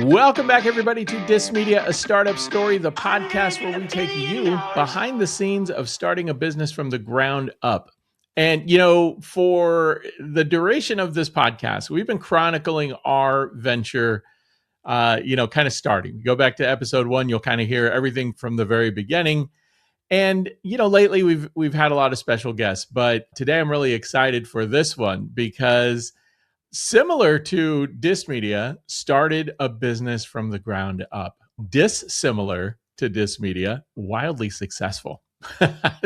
Welcome back, everybody, to DissedMedia, a startup story, the podcast where we take you behind the scenes of starting a business from the ground up. And, for the duration of this podcast, we've been chronicling our venture, kind of starting. We go back to episode 1, you'll kind of hear everything from the very beginning. And, lately we've had a lot of special guests, but today I'm really excited for this one because similar to DissedMedia, started a business from the ground up. Dissimilar to DissedMedia, wildly successful.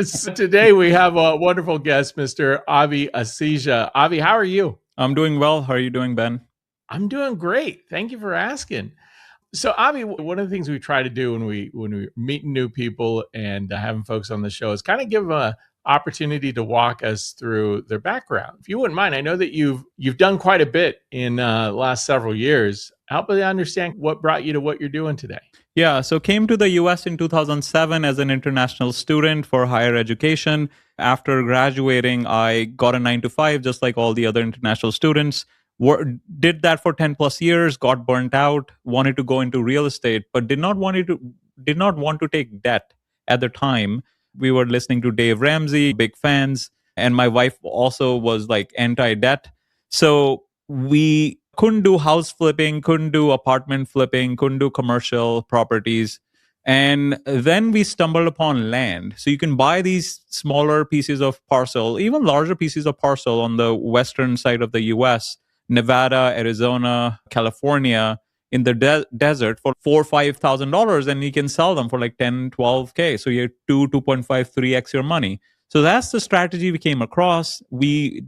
So today we have a wonderful guest, Mr. Abi Asija. Abi, how are you? I'm doing well. How are you doing, Ben? I'm doing great. Thank you for asking. So, Abi, one of the things we try to do when we meet new people and having folks on the show is kind of give them a opportunity to walk us through their background. If you wouldn't mind, I know that you've done quite a bit in the last several years. Help me understand what brought you to what you're doing today. Yeah, so came to the US in 2007 as an international student for higher education. After graduating, I got a 9 to 5, just like all the other international students. Did that for 10 plus years, got burnt out, wanted to go into real estate, but did not want to take debt at the time. We were listening to Dave Ramsey, big fans, and my wife also was like anti-debt. So we couldn't do house flipping, couldn't do apartment flipping, couldn't do commercial properties. And then we stumbled upon land. So you can buy these smaller pieces of parcel, even larger pieces of parcel on the western side of the US, Nevada, Arizona, California, in the desert for $4,000-$5,000, and you can sell them for like 10, 12K. So you're 2.5, 3x your money. So that's the strategy we came across. We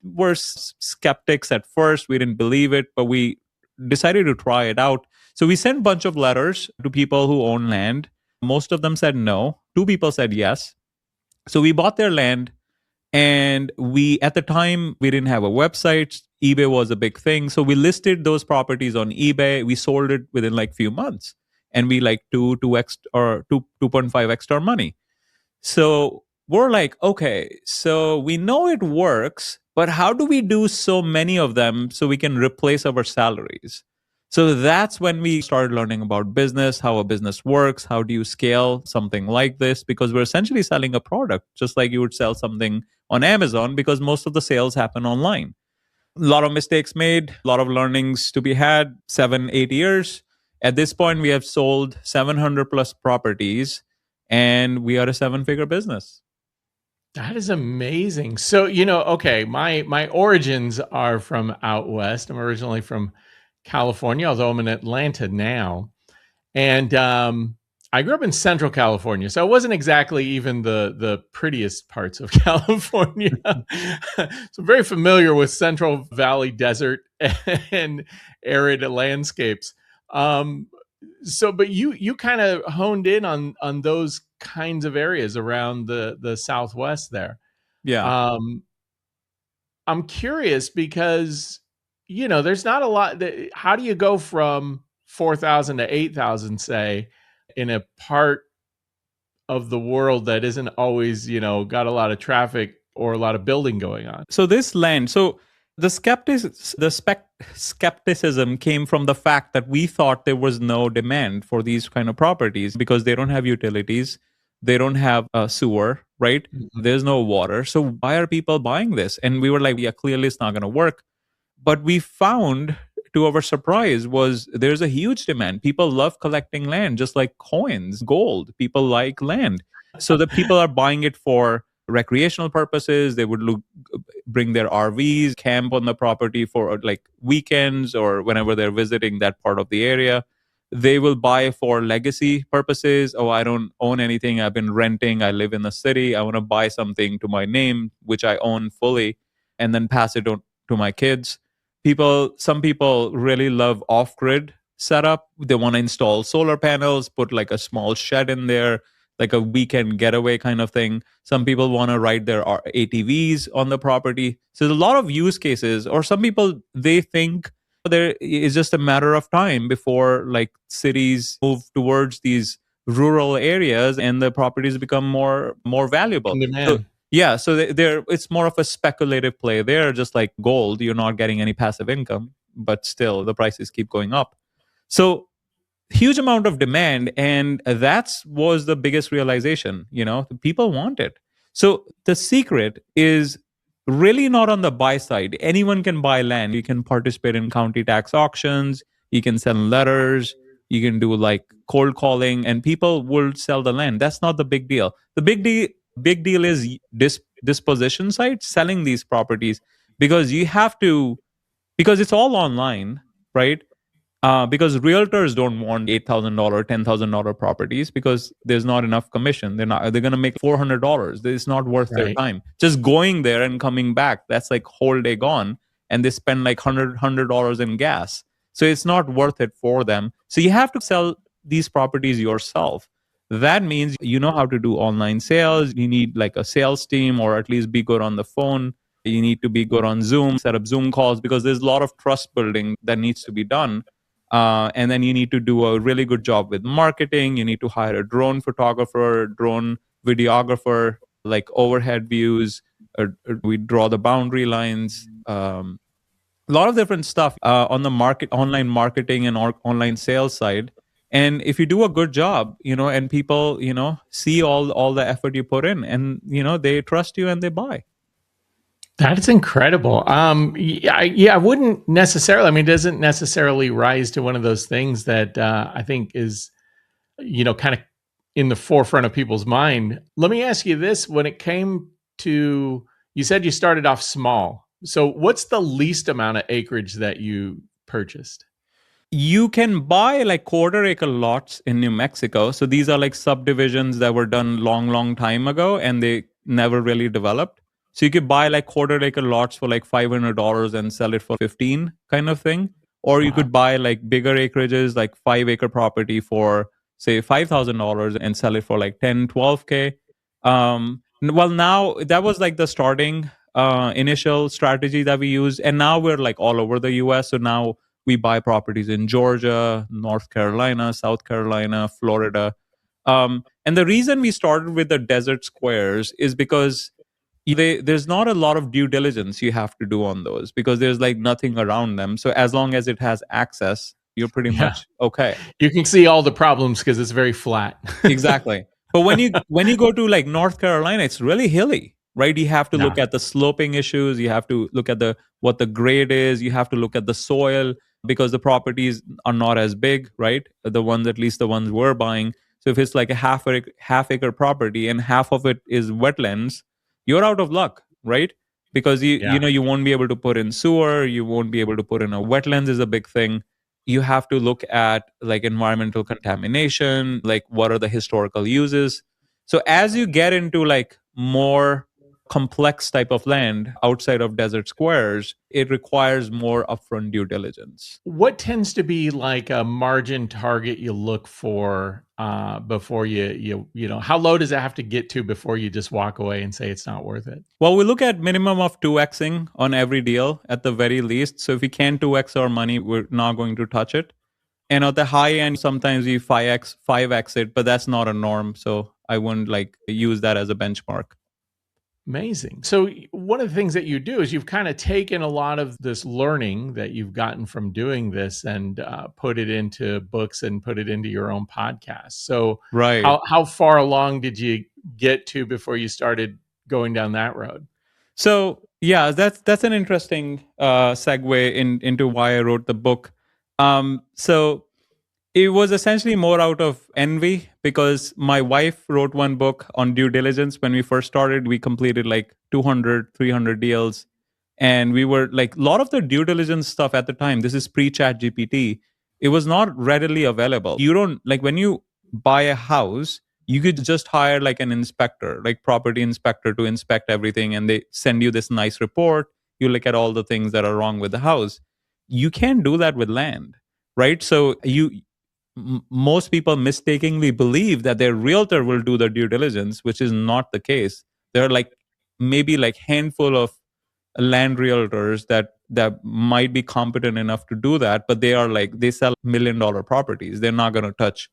were skeptics at first. We didn't believe it, but we decided to try it out. So we sent a bunch of letters to people who own land. Most of them said no. 2 people said yes. So we bought their land. And at the time, we didn't have a website. eBay was a big thing. So we listed those properties on eBay. We sold it within like few months. And we like 2x or 2.5x our money. So we're like, okay, so we know it works, but how do we do so many of them so we can replace our salaries? So that's when we started learning about business, how a business works, how do you scale something like this? Because we're essentially selling a product, just like you would sell something on Amazon, because most of the sales happen online. A lot of mistakes made, a lot of learnings to be had, 7-8 years. At this point, we have sold 700 plus properties, and we are a 7-figure business. That is amazing. So, okay, my origins are from out west. I'm originally from California, although I'm in Atlanta now. And I grew up in Central California, so I wasn't exactly even the prettiest parts of California. So I'm very familiar with Central Valley desert and arid landscapes. But you kind of honed in on those kinds of areas around the Southwest there. Yeah. I'm curious because there's not a lot. How do you go from 4,000 to 8,000, say, in a part of the world that isn't always, got a lot of traffic or a lot of building going on? So this land, the skepticism came from the fact that we thought there was no demand for these kind of properties because they don't have utilities, they don't have a sewer, right? Mm-hmm. There's no water. So why are people buying this? And we were like, yeah, clearly it's not going to work. But we found, to our surprise, was there's a huge demand. People love collecting land, just like coins, gold. People like land. So the people are buying it for recreational purposes. They would bring their RVs, camp on the property for like weekends or whenever they're visiting that part of the area. They will buy for legacy purposes. Oh, I don't own anything. I've been renting. I live in the city. I want to buy something to my name, which I own fully, and then pass it on to my kids. Some people really love off-grid setup. They want to install solar panels, put like a small shed in there, like a weekend getaway kind of thing. Some people want to ride their ATVs on the property. So there's a lot of use cases. Or some people, they think there is just a matter of time before like cities move towards these rural areas and the properties become more valuable. So it's more of a speculative play there, just like gold. You're not getting any passive income, but still the prices keep going up. So huge amount of demand, and that's was the biggest realization. People want it. So the secret is really not on the buy side. Anyone can buy land. You can participate in county tax auctions, you can send letters, you can do like cold calling, and people will sell the land. That's not the big deal. The big deal is disposition side, selling these properties, because you have to, because it's all online, right? Because realtors don't want $8,000, $10,000 properties, because there's not enough commission. They're going to make $400. It's not worth their Right. time. Just going there and coming back, that's like whole day gone, and they spend like $100 in gas. So it's not worth it for them. So you have to sell these properties yourself. That means you know how to do online sales. You need like a sales team, or at least be good on the phone. You need to be good on Zoom, set up Zoom calls, because there's a lot of trust building that needs to be done. And then you need to do a really good job with marketing. You need to hire a drone photographer, drone videographer, like overhead views. We draw the boundary lines. A lot of different stuff on the online marketing and online sales side. And if you do a good job, and people, see all the effort you put in, and they trust you and they buy. That's incredible. Yeah, I wouldn't necessarily. I mean, it doesn't necessarily rise to one of those things that I think is, kind of in the forefront of people's mind. Let me ask you this: when it came to, you said you started off small. So, what's the least amount of acreage that you purchased? You can buy like quarter acre lots in New Mexico. So these are like subdivisions that were done long time ago, and they never really developed. So you could buy like quarter acre lots for like $500 and sell it for 15 kind of thing. Or you Wow. could buy like bigger acreages, like 5 acre property for say $5,000 and sell it for like 10, 12K. Well, now that was like the starting initial strategy that we used. And now we're like all over the US. So now we buy properties in Georgia, North Carolina, South Carolina, Florida. And the reason we started with the desert squares is because there's not a lot of due diligence you have to do on those, because there's like nothing around them. So as long as it has access, you're pretty Yeah, much okay. you can see all the problems because it's very flat. Exactly. But when you go to like North Carolina, it's really hilly, right? You have to Yeah, look at the sloping issues. You have to look at the what the grade is. You have to look at the soil, because the properties are not as big, right? The ones, at least the ones we're buying. So if it's like a half acre property and half of it is wetlands, you're out of luck, right? Because you yeah. you know you won't be able to put in sewer, you won't be able to put in a wetlands is a big thing. You have to look at like environmental contamination, like what are the historical uses. So as you get into like more complex type of land outside of desert squares, it requires more upfront due diligence. What tends to be like a margin target you look for before how low does it have to get to before you just walk away and say it's not worth it? Well, we look at minimum of 2xing on every deal at the very least. So if we can't 2x our money, we're not going to touch it. And at the high end, sometimes we 5x it, but that's not a norm. So I wouldn't like use that as a benchmark. Amazing. So one of the things that you do is you've kind of taken a lot of this learning that you've gotten from doing this and put it into books and put it into your own podcast. So Right. how far along did you get to before you started going down that road? So yeah, that's an interesting segue into why I wrote the book. So it was essentially more out of envy, because my wife wrote one book on due diligence. When we first started, we completed like 200, 300 deals. And we were like, a lot of the due diligence stuff at the time, this is pre chat GPT, it was not readily available. You don't like when you buy a house, you could just hire like an inspector, like property inspector, to inspect everything. And they send you this nice report. You look at all the things that are wrong with the house. You can't do that with land, right? So most people mistakenly believe that their realtor will do the due diligence, which is not the case. There are like maybe like handful of land realtors that might be competent enough to do that, but they are like they sell $1 million properties. They're not going to touch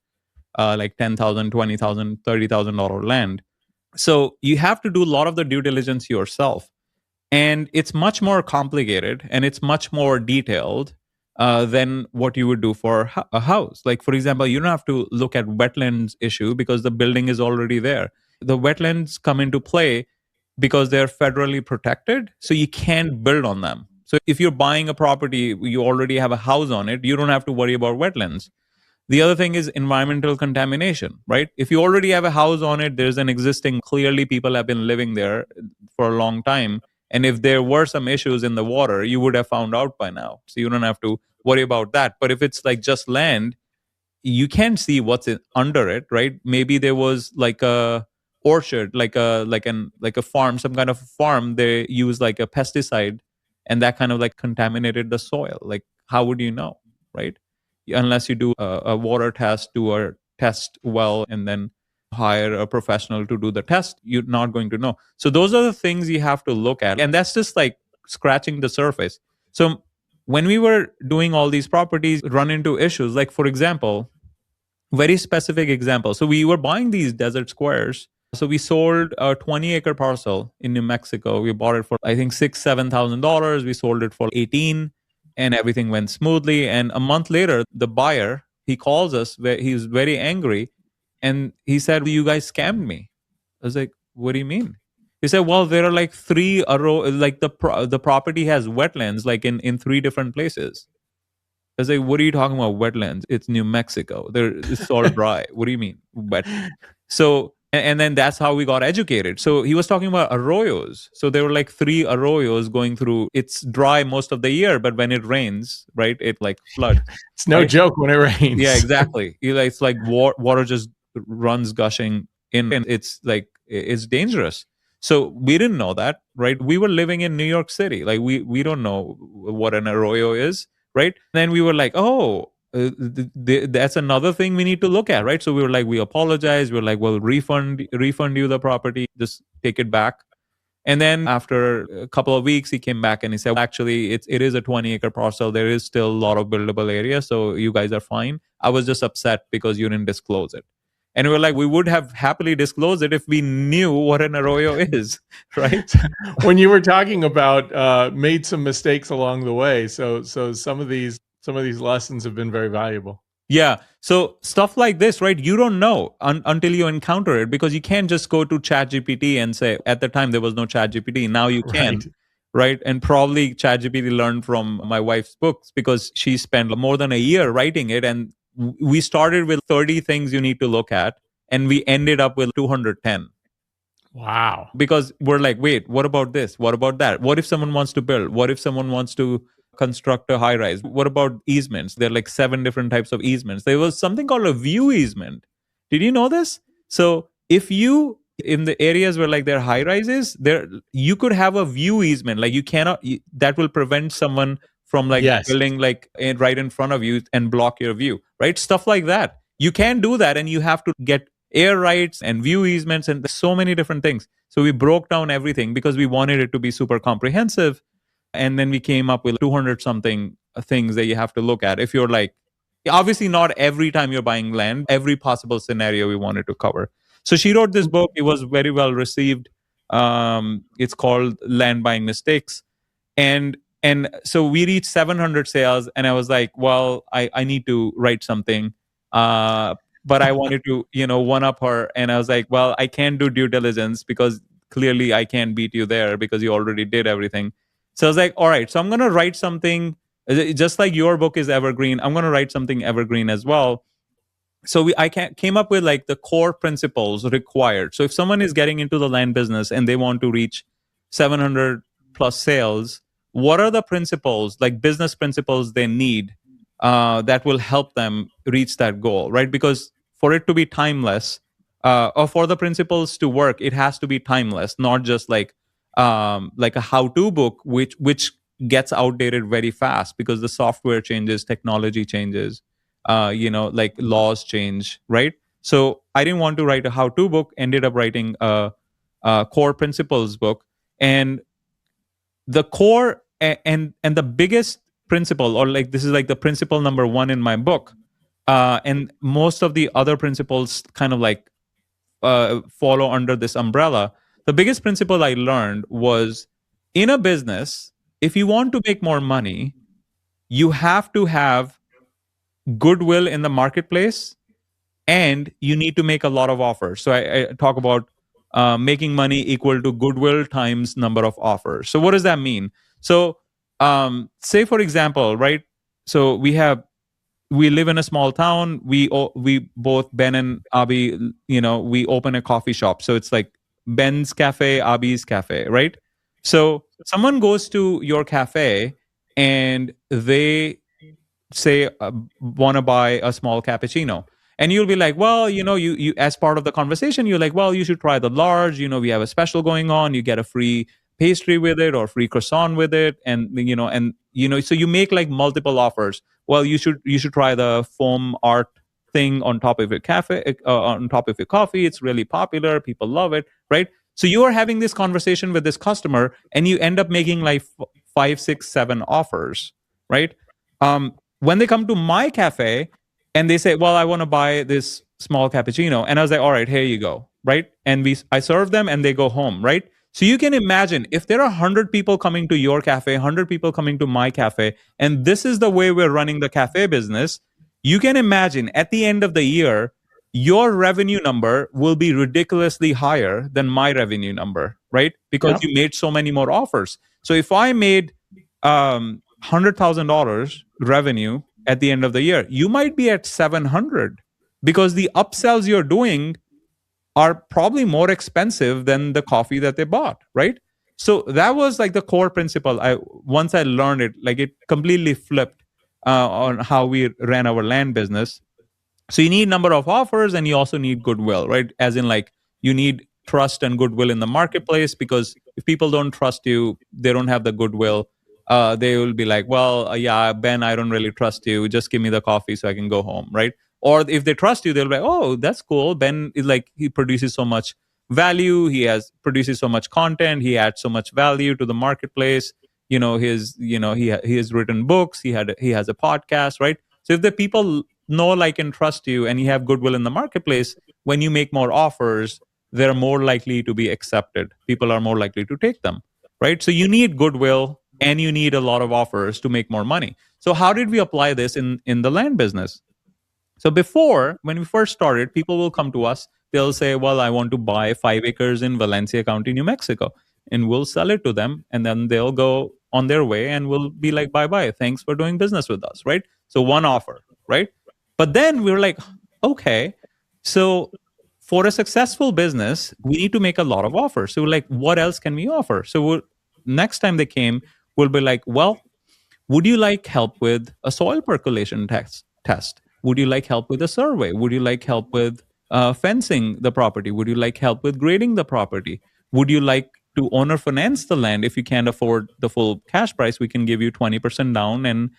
like 10,000, 20,000, $30,000 land. So you have to do a lot of the due diligence yourself, and it's much more complicated and it's much more detailed. than what you would do for a house. Like, for example, you don't have to look at wetlands issue because the building is already there. The wetlands come into play because they're federally protected, so you can't build on them. So if you're buying a property, you already have a house on it, you don't have to worry about wetlands. The other thing is environmental contamination, right? If you already have a house on it, there's an existing, clearly people have been living there for a long time. And if there were some issues in the water, you would have found out by now. So you don't have to worry about that. But if it's like just land, you can't see what's under it, right? Maybe there was like a orchard, like a farm, some kind of farm. They use like a pesticide, and that kind of like contaminated the soil. Like, how would you know, right? Unless you do a water test, do a test well, and then hire a professional to do the test, you're not going to know. So those are the things you have to look at, and that's just like scratching the surface. So when we were doing all these properties, run into issues. Like, for example, very specific example. So we were buying these desert squares. So we sold a 20-acre parcel in New Mexico. We bought it for I think $6,000-$7,000. We sold it for 18, and everything went smoothly. And a month later, the buyer, he calls us. He was very angry, and he said, "You guys scammed me." I was like, "What do you mean?" He said, "Well, there are like three like the property has wetlands like in three different places." I was like, "What are you talking about? Wetlands? It's New Mexico. It's all dry. What do you mean wet?" So, and then that's how we got educated. So he was talking about arroyos. So there were like three arroyos going through. It's dry most of the year, but when it rains, right, it like floods. It's no Right? joke when it rains. Yeah, exactly. It's like water just runs gushing in, and it's like it's dangerous. So we didn't know that, right? We were living in New York City. Like we don't know what an arroyo is, right? Then we were like, oh, that's another thing we need to look at, right? So we were like, we apologize. We are like, well, refund you the property, just take it back. And then after a couple of weeks, he came back and he said, actually, it is a 20-acre parcel. There is still a lot of buildable area, so you guys are fine. I was just upset because you didn't disclose it. And we were like, we would have happily disclosed it if we knew what an arroyo is, right? When you were talking about made some mistakes along the way, so some of these lessons have been very valuable. Yeah. So stuff like this, right? You don't know until you encounter it, because you can't just go to ChatGPT and say, at the time there was no ChatGPT. Now you can, right? And probably ChatGPT learned from my wife's books because she spent more than a year writing it. And we started with 30 things you need to look at, and we ended up with 210. Wow. Because we're like, wait, what about this? What about that? What if someone wants to build? What if someone wants to construct a high rise? What about easements? There are like 7 different types of easements. There was something called a view easement. Did you know this? So if you, in the areas where like there are high rises, there you could have a view easement. Like you cannot, that will prevent someone from like building like right in front of you and block your view, right? Stuff like that. You can do that, and you have to get air rights and view easements and so many different things. So we broke down everything because we wanted it to be super comprehensive. And then we came up with 200 something things that you have to look at. If you're like, obviously not every time you're buying land, every possible scenario we wanted to cover. So she wrote this book. It was very well received. It's called Land Buying Mistakes. And so we reached 700 sales, and I was like, well, I need to write something. But I wanted to, one up her. And I was like, well, I can't do due diligence because clearly I can't beat you there because you already did everything. So I was like, all right, so I'm going to write something just like your book is evergreen. I'm going to write something evergreen as well. So came up with like the core principles required. So if someone is getting into the land business and they want to reach 700 plus sales, what are the principles, like business principles they need that will help them reach that goal, right? Because for it to be timeless, or for the principles to work, it has to be timeless, not just like a how-to book, which gets outdated very fast because the software changes, technology changes, like laws change, right? So I didn't want to write a how-to book. Ended up writing a core principles book, and the core and the biggest principle, or like this is like the principle number 1 in my book, and most of the other principles kind of like follow under this umbrella. The biggest principle I learned was, in a business, if you want to make more money, you have to have goodwill in the marketplace, and you need to make a lot of offers. So I talk about making money equal to goodwill times number of offers. So what does that mean? So say for example, right? So we live in a small town. We both, Ben and Abi, we open a coffee shop. So it's like Ben's cafe, Abi's cafe, right? So someone goes to your cafe and they say want to buy a small cappuccino, and you'll be like, well, you as part of the conversation, you're like, well, you should try the large. We have a special going on. You get a free pastry with it or free croissant with it, and so you make like multiple offers. Well, you should try the foam art thing on top of your cafe, on top of your coffee. It's really popular. People love it, right? So you are having this conversation with this customer, and you end up making like five, six, seven offers, right? When they come to my cafe and they say, well, I want to buy this small cappuccino, and I was like, all right, here you go, right? And I serve them and they go home, right? So you can imagine if there are 100 people coming to your cafe, 100 people coming to my cafe, and this is the way we're running the cafe business, you can imagine at the end of the year, your revenue number will be ridiculously higher than my revenue number, right? Because Yeah. you made so many more offers. So if I made $100,000 revenue at the end of the year, you might be at 700 because the upsells you're doing are probably more expensive than the coffee that they bought, right? So that was like the core principle. Once I learned it, like it completely flipped on how we ran our land business. So you need number of offers, and you also need goodwill, right? As in, like, you need trust and goodwill in the marketplace, because if people don't trust you, they don't have the goodwill. They will be like, well, yeah, Ben, I don't really trust you. Just give me the coffee so I can go home, right? Or if they trust you, they'll be like, oh, that's cool. Ben is like, he produces so much value. He has produces so much content. He adds so much value to the marketplace. He has written books. He has a podcast, right? So if the people know, like, and trust you, and you have goodwill in the marketplace, when you make more offers, they're more likely to be accepted. People are more likely to take them, right? So you need goodwill and you need a lot of offers to make more money. So how did we apply this in the land business? So before, when we first started, people will come to us. They'll say, well, I want to buy 5 acres in Valencia County, New Mexico. And we'll sell it to them. And then they'll go on their way and we'll be like, bye bye. Thanks for doing business with us, right? So one offer, right? But then we were like, okay, so for a successful business, we need to make a lot of offers. So we're like, what else can we offer? So next time they came, we'll be like, well, would you like help with a soil percolation test? Would you like help with a survey? Would you like help with fencing the property? Would you like help with grading the property? Would you like to owner finance the land? If you can't afford the full cash price, we can give you 20% down and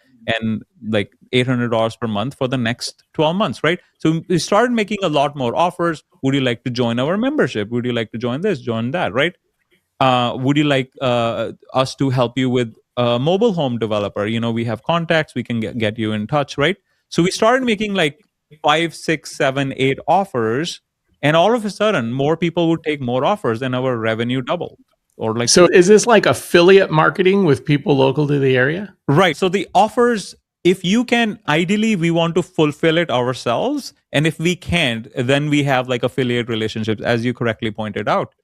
like $800 per month for the next 12 months, right? So we started making a lot more offers. Would you like to join our membership? Would you like to join this, join that, right? Would you like us to help you with a mobile home developer? We have contacts. We can get you in touch, right? So we started making like 5, 6, 7, 8 offers, and all of a sudden, more people would take more offers, and our revenue doubled. Or like, So is this like affiliate marketing with people local to the area? right. So the offers, if you can, ideally, we want to fulfill it ourselves, and if we can't, then we have like affiliate relationships, as you correctly pointed out.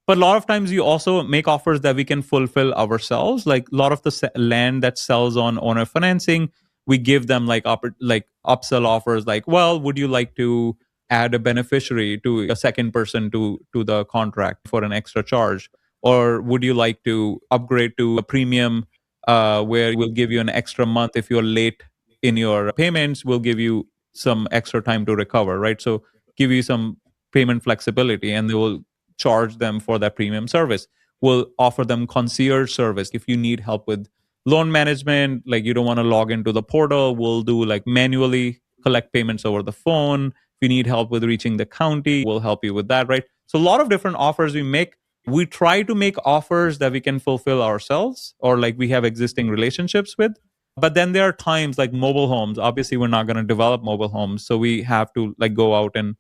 But a lot of times you also make offers that we can fulfill ourselves. Like a lot of the land that sells on owner financing, we give them like upsell offers. Like, well, would you like to add a beneficiary to a second person to the contract for an extra charge, or would you like to upgrade to a premium where we'll give you an extra month if you're late in your payments? We'll give you some extra time to recover, right? So give you some payment flexibility, and they will charge them for that premium service. We'll offer them concierge service. If you need help with loan management, like you don't want to log into the portal, we'll do like manually collect payments over the phone. If you need help with reaching the county, we'll help you with that, right? So a lot of different offers we make. We try to make offers that we can fulfill ourselves or like we have existing relationships with. But then there are times like mobile homes. Obviously, we're not going to develop mobile homes. So we have to like go out and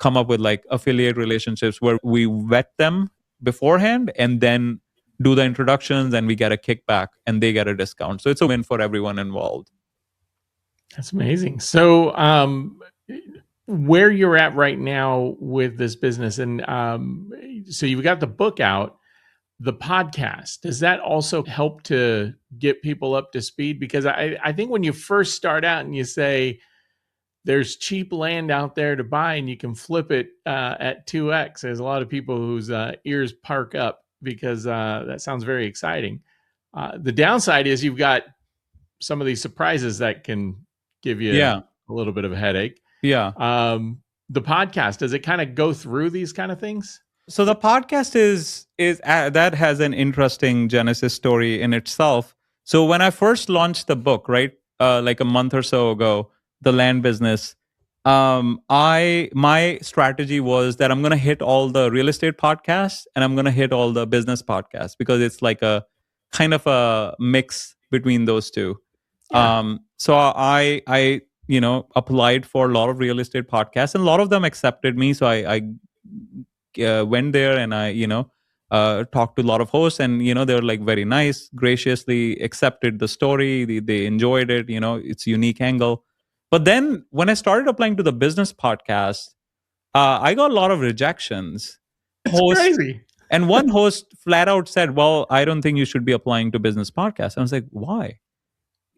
come up with like affiliate relationships where we vet them beforehand and then do the introductions, and we get a kickback and they get a discount. So it's a win for everyone involved. That's amazing. So, where you're at right now with this business, and so you've got the book out, the podcast, does that also help to get people up to speed? Because I think when you first start out and you say there's cheap land out there to buy and you can flip it at 2x, there's a lot of people whose ears perk up because that sounds very exciting. The downside is you've got some of these surprises that can give you a little bit of a headache. Yeah. The podcast, does it kind of go through these kind of things? So the podcast is that has an interesting genesis story in itself. So when I first launched the book, right, like a month or so ago, the land business, my strategy was that I'm going to hit all the real estate podcasts and I'm going to hit all the business podcasts because it's like a kind of a mix between those two. Yeah. So I applied for a lot of real estate podcasts and a lot of them accepted me. So I went there and I talked to a lot of hosts, and they were like very nice, graciously accepted the story. They enjoyed it. It's a unique angle. But then when I started applying to the business podcast, I got a lot of rejections. It's crazy. And one host flat out said, "Well, I don't think you should be applying to business podcasts." I was like, "Why?"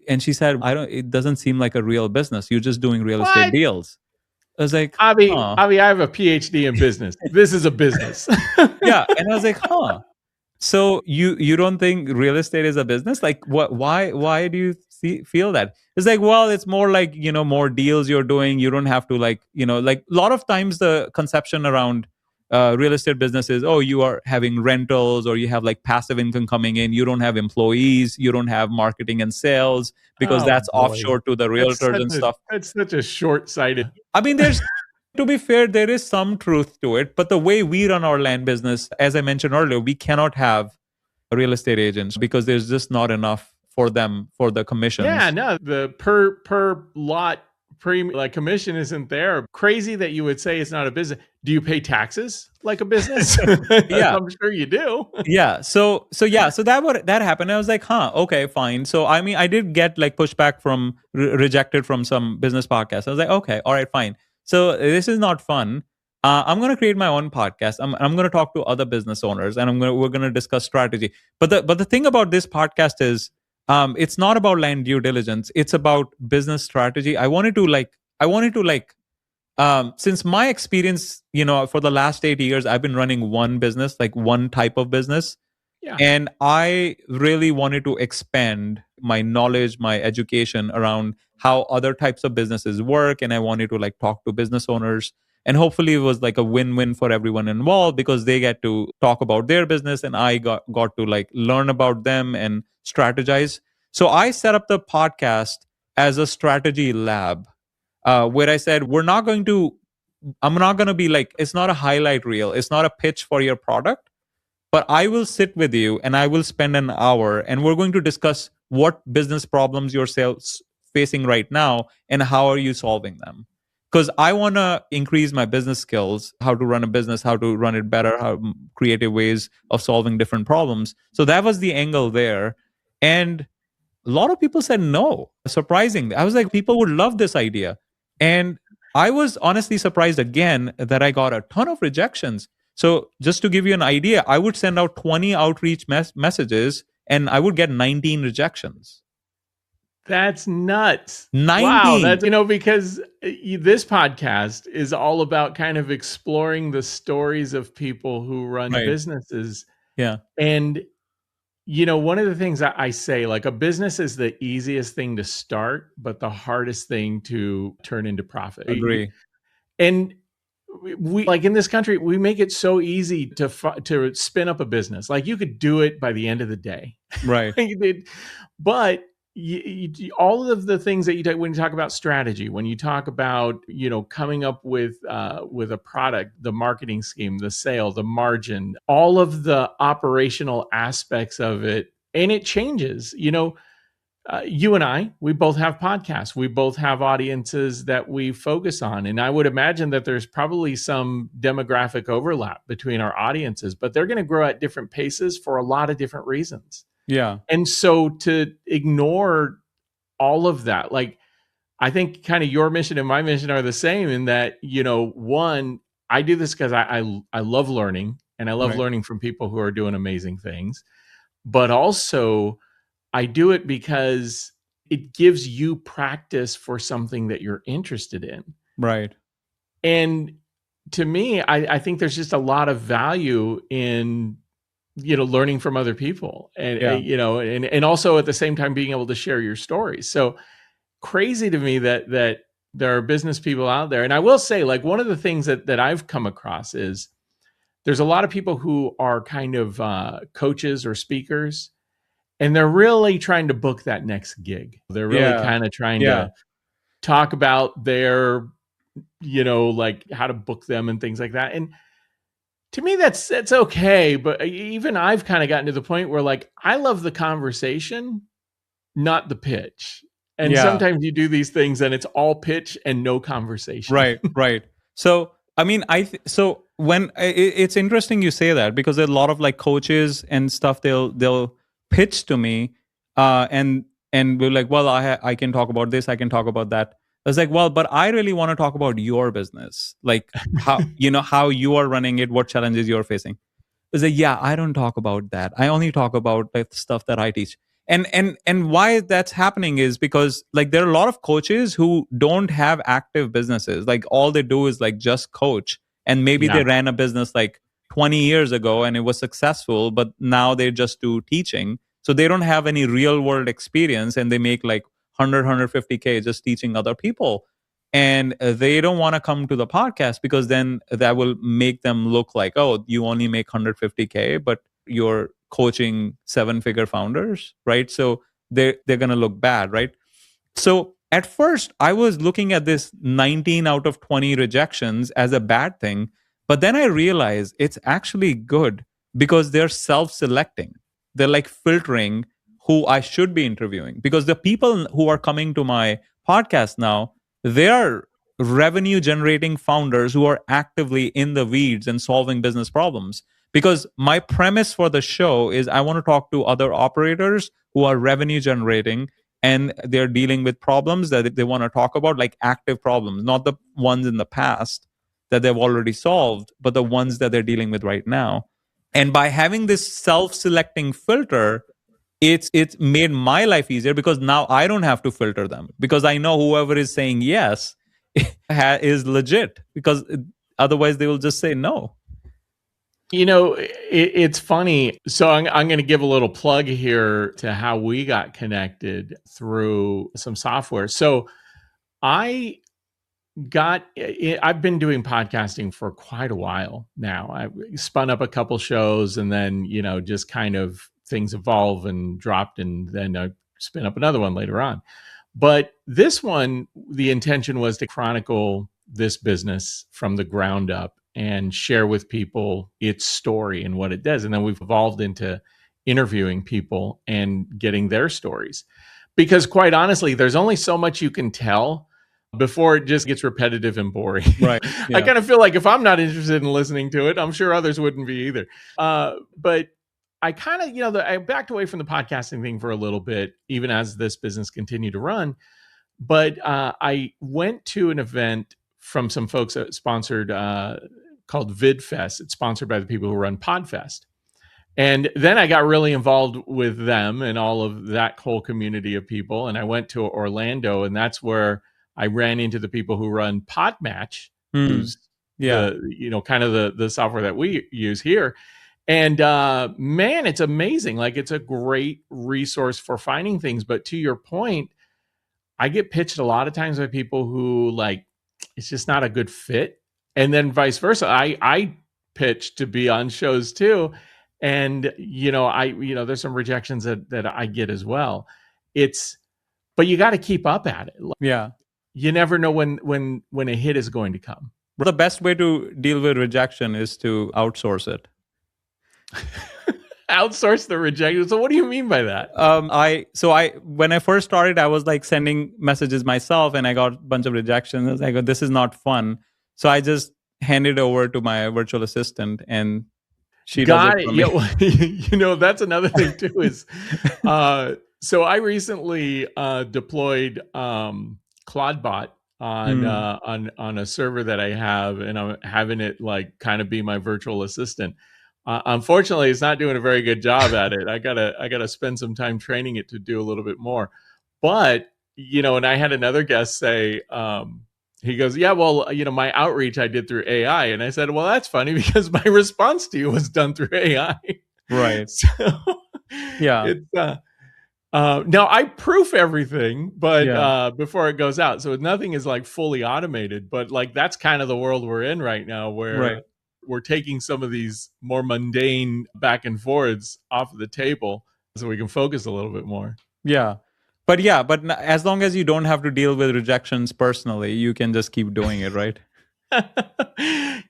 And she said, it doesn't seem like a real business. You're just doing real estate deals. I was like, Abi, I have a PhD in business. This is a business. Yeah. And I was like, so you don't think real estate is a business? Like, why do you feel that? It's like, well, it's more like, more deals you're doing. You don't have to like a lot of times the conception around real estate business is, oh, you are having rentals or you have like passive income coming in. You don't have employees. You don't have marketing and sales because that's offshore to the realtors and stuff. That's such a short-sighted. I mean, to be fair, there is some truth to it. But the way we run our land business, as I mentioned earlier, we cannot have real estate agents because there's just not enough for them for the commissions. Yeah, no, the per lot premium, like commission isn't there. Crazy that you would say it's not a business. Do you pay taxes like a business? Yeah, I'm sure you do. Yeah. So that happened. I was like, okay, fine. So I mean, I did get like pushback from rejected from some business podcasts. I was like, okay, all right, fine. So this is not fun. I'm going to create my own podcast. I'm going to talk to other business owners, and we're going to discuss strategy. But the thing about this podcast is, it's not about land due diligence. It's about business strategy. I wanted to since my experience, for the last 8 years, I've been running one business, like one type of business. Yeah. And I really wanted to expand my knowledge, my education around how other types of businesses work. And I wanted to like talk to business owners. And hopefully it was like a win-win for everyone involved because they get to talk about their business and I got to like learn about them and strategize. So I set up the podcast as a strategy lab. Where I said, I'm not going to be like, it's not a highlight reel. It's not a pitch for your product, but I will sit with you and I will spend an hour and we're going to discuss what business problems you're facing right now and how are you solving them. Because I want to increase my business skills, how to run a business, how to run it better, how creative ways of solving different problems. So that was the angle there. And a lot of people said no, surprisingly. I was like, people would love this idea. And I was honestly surprised again that I got a ton of rejections. So just to give you an idea, I would send out 20 outreach messages and I would get 19 rejections. That's nuts. 19. Wow. That's, because this podcast is all about kind of exploring the stories of people who run businesses. Yeah. And one of the things I say, like a business is the easiest thing to start, but the hardest thing to turn into profit. Agree. And we like in this country, we make it so easy to spin up a business. Like you could do it by the end of the day. Right. But all of the things that you take when you talk about strategy, when you talk about coming up with a product, the marketing scheme, the sale, the margin, all of the operational aspects of it, and it changes. You and I, we both have podcasts. We both have audiences that we focus on. And I would imagine that there's probably some demographic overlap between our audiences, but they're going to grow at different paces for a lot of different reasons. Yeah. And so to ignore all of that, like, I think kind of your mission and my mission are the same in that, one, I do this because I love learning, and I love Right. learning from people who are doing amazing things. But also, I do it because it gives you practice for something that you're interested in. Right. And to me, I think there's just a lot of value in, learning from other people, and, Yeah. and also at the same time being able to share your stories. So crazy to me that there are business people out there. And I will say, like, one of the things that I've come across is there's a lot of people who are kind of coaches or speakers, and they're really trying to book that next gig. They're really Yeah. kind of trying Yeah. to talk about their, like how to book them and things like that. And to me, that's okay. But even I've kind of gotten to the point where, like, I love the conversation, not the pitch. And Yeah. sometimes you do these things and it's all pitch and no conversation. Right. Right. So, I mean, so when it's interesting you say that, because there are a lot of like coaches and stuff, they'll pitch to me, and we're like, well, I can talk about this, I can talk about that. I was like, well, but I really want to talk about your business, like how how you are running it, what challenges you're facing. Is like, yeah, I don't talk about that. I only talk about the stuff that I teach. And why that's happening is because, like, there are a lot of coaches who don't have active businesses. Like, all they do is like just coach. And maybe Yeah. they ran a business like 20 years ago and it was successful, but now they just do teaching. So they don't have any real world experience, and they make like 150K just teaching other people. And they don't want to come to the podcast because then that will make them look like, oh, you only make 150K, but you're coaching 7-figure founders, right? So they're going to look bad, right? So at first I was looking at this 19 out of 20 rejections as a bad thing, but then I realized it's actually good, because they're self-selecting. They're like filtering who I should be interviewing, because the people who are coming to my podcast now, they are revenue generating founders who are actively in the weeds and solving business problems. Because my premise for the show is I want to talk to other operators who are revenue generating, and they're dealing with problems that they want to talk about, like active problems, not the ones in the past that they've already solved, but the ones that they're dealing with right now. And by having this self-selecting filter, it's made my life easier, because now I don't have to filter them, because I know whoever is saying yes is legit, because otherwise they will just say no. It's funny. So I'm going to give a little plug here to how we got connected through some software. So I've been doing podcasting for quite a while now. I spun up a couple shows, and then, just kind of things evolve and dropped, and then I spin up another one later on. But this one, the intention was to chronicle this business from the ground up and share with people its story and what it does. And then we've evolved into interviewing people and getting their stories. Because quite honestly, there's only so much you can tell before it just gets repetitive and boring. Right. I Yeah. kind of feel like if I'm not interested in listening to it, I'm sure others wouldn't be either. But I kind of, I backed away from the podcasting thing for a little bit, even as this business continued to run. But I went to an event from some folks that sponsored called VidFest. It's sponsored by the people who run PodFest. And then I got really involved with them and all of that whole community of people. And I went to Orlando, and that's where I ran into the people who run Podmatch, who's Yeah. the, kind of the software that we use here. And man, it's amazing. Like, it's a great resource for finding things. But to your point, I get pitched a lot of times by people who, like, it's just not a good fit. And then vice versa. I pitch to be on shows too. And, there's some rejections that I get as well. But you got to keep up at it. Like, Yeah. you never know when a hit is going to come. The best way to deal with rejection is to outsource it. Outsource the rejection. So what do you mean by that? I when I first started, I was like sending messages myself, and I got a bunch of rejections. I was like, oh, this is not fun. So I just handed over to my virtual assistant, and she does it Got it. for Yeah, me. well, that's another thing too is so I recently deployed Claudebot Hmm. on a server that I have, and I'm having it like kind of be my virtual assistant. Unfortunately, it's not doing a very good job at it. I gotta spend some time training it to do a little bit more. But and I had another guest say, he goes, yeah, well, my outreach I did through AI. And I said, well, that's funny because my response to you was done through AI. Right. So Yeah. it's, now I proof everything, but Yeah. before it goes out. So nothing is like fully automated, but like that's kind of the world we're in right now Right. where we're taking some of these more mundane back and forwards off of the table so we can focus a little bit more. Yeah. But as long as you don't have to deal with rejections personally, you can just keep doing it, right?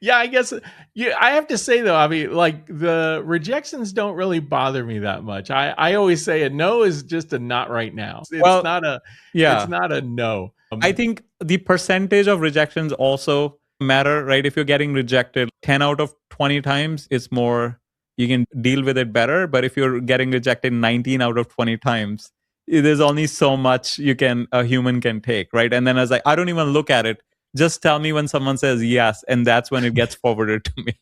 Yeah, I guess. Yeah, I have to say though, I mean, like the rejections don't really bother me that much. I always say a no is just a not right now. It's Well, not a it's yeah. not a no. I think the percentage of rejections also matter, right? If you're getting rejected 10 out of 20 times, it's more, you can deal with it better. But if you're getting rejected 19 out of 20 times, there's only so much a human can take, right? And then I was like, I don't even look at it. Just tell me when someone says yes, and that's when it gets forwarded to me.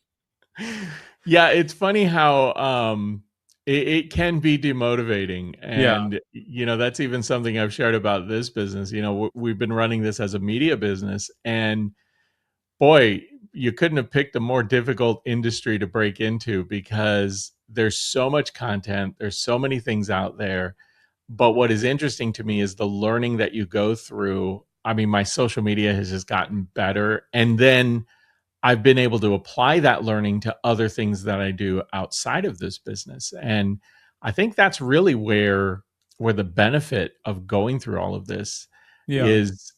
Yeah, it's funny how it can be demotivating, Yeah, and that's even something I've shared about this business. We've been running this as a media business, and boy, you couldn't have picked a more difficult industry to break into because there's so much content, there's so many things out there. But what is interesting to me is the learning that you go through. I mean, my social media has just gotten better. And then I've been able to apply that learning to other things that I do outside of this business. And I think that's really where the benefit of going through all of this yeah, is.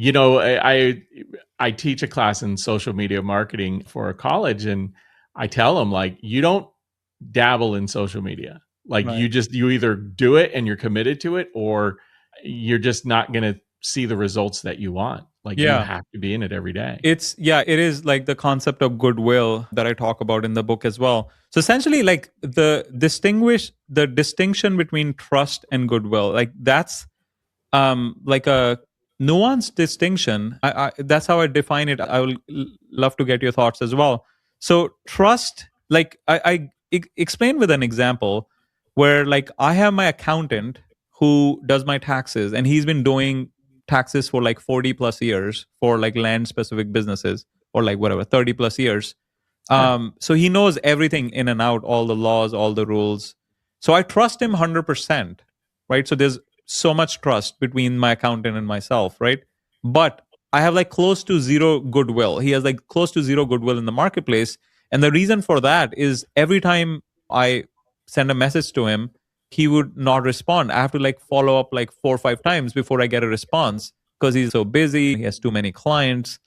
I teach a class in social media marketing for a college, and I tell them like you don't dabble in social media. Like right. you either do it and you're committed to it, or you're just not going to see the results that you want. Like you Yeah. have to be in it every day. It is like the concept of goodwill that I talk about in the book as well. So essentially, like the distinction between trust and goodwill, like that's like a nuanced distinction. That's how I define it. I will love to get your thoughts as well. So trust, like explain with an example where like I have my accountant who does my taxes, and he's been doing taxes for like 40 plus years for like land specific businesses, or like whatever 30 plus years. Yeah. So he knows everything in and out, all the laws, all the rules. So I trust him 100%, right? So there's so much trust between my accountant and myself, right? But I have like close to zero goodwill. He has like close to zero goodwill in the marketplace. And the reason for that is every time I send a message to him, he would not respond. I have to like follow up like 4 or 5 times before I get a response because he's so busy. He has too many clients.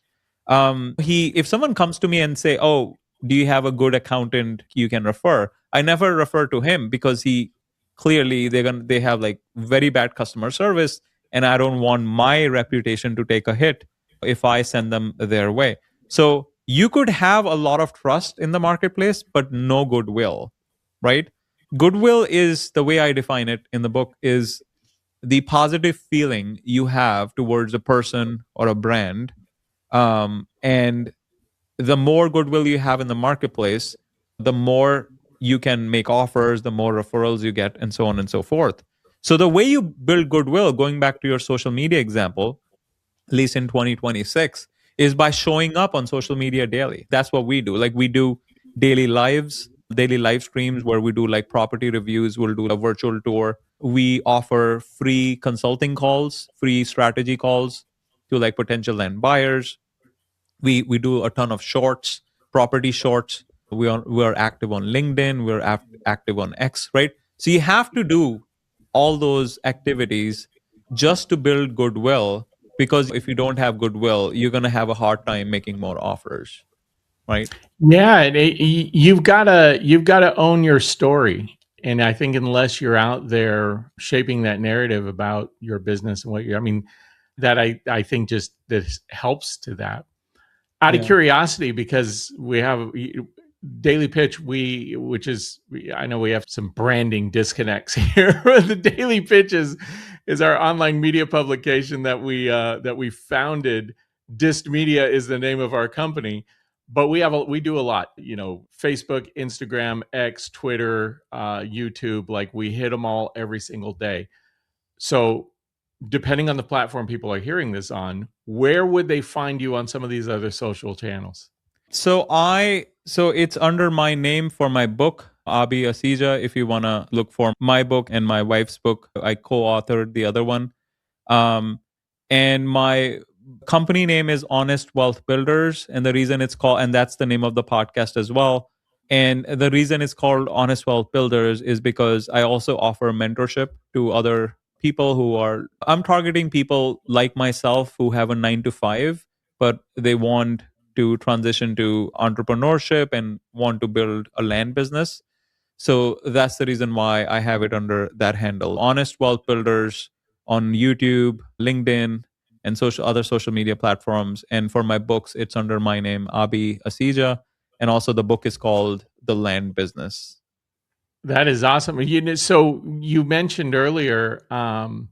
He If someone comes to me and say, oh, do you have a good accountant you can refer, I never refer to him because he clearly they have like very bad customer service, and I don't want my reputation to take a hit if I send them their way. So you could have a lot of trust in the marketplace but no goodwill, right? Goodwill is, the way I define it in the book, is the positive feeling you have towards a person or a brand. And the more goodwill you have in the marketplace, the more you can make offers, the more referrals you get, and so on and so forth. So the way you build goodwill, going back to your social media example, at least in 2026, is by showing up on social media daily. That's what we do. Like we do daily lives, daily live streams where we do like property reviews, we'll do a virtual tour. We offer free consulting calls, free strategy calls to like potential land buyers. We do a ton of shorts, property shorts. We are active on LinkedIn, we're active on X, right? So you have to do all those activities just to build goodwill, because if you don't have goodwill, you're going to have a hard time making more offers, right? Yeah, you've got to own your story. And I think unless you're out there shaping that narrative about your business and what I mean, that I think just this helps to that. Out of Yeah. curiosity, because we have Daily Pitch, I know we have some branding disconnects here. The Daily Pitch is our online media publication that we founded. DissedMedia is the name of our company, but we do a lot. Facebook, Instagram, X, Twitter, YouTube. Like, we hit them all every single day. So, depending on the platform people are hearing this on, where would they find you on some of these other social channels? So it's under my name for my book, Abi Asija. If you want to look for my book and my wife's book, I co-authored the other one. Um, and my company name is Honest Wealth Builders, and the reason it's called, and that's the name of the podcast as well. And the reason it's called Honest Wealth Builders is because I also offer mentorship to other people I'm targeting people like myself who have a 9 to 5, but they want to transition to entrepreneurship and want to build a land business. So that's the reason why I have it under that handle. Honest Wealth Builders on YouTube, LinkedIn, and other social media platforms. And for my books, it's under my name, Abi Asija. And also the book is called The Land Business. That is awesome. So you mentioned earlier, kind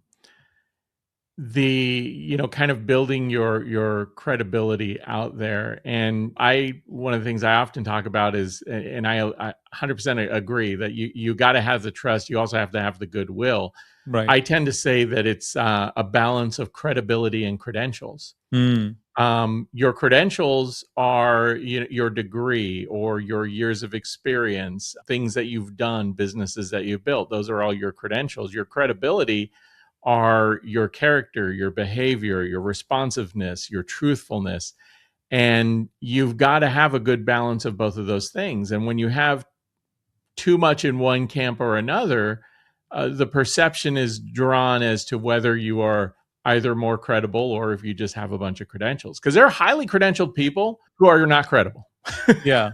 of building your credibility out there, and one of the things I often talk about is, and I 100% agree, that you got to have the trust. You also have to have the goodwill. Right. I tend to say that it's a balance of credibility and credentials. Mm. Your credentials are your degree or your years of experience, things that you've done, businesses that you've built. Those are all your credentials. Your credibility are your character, your behavior, your responsiveness, your truthfulness. And you've got to have a good balance of both of those things. And when you have too much in one camp or another, the perception is drawn as to whether you are either more credible or if you just have a bunch of credentials. Because there are highly credentialed people who are not credible. Yeah.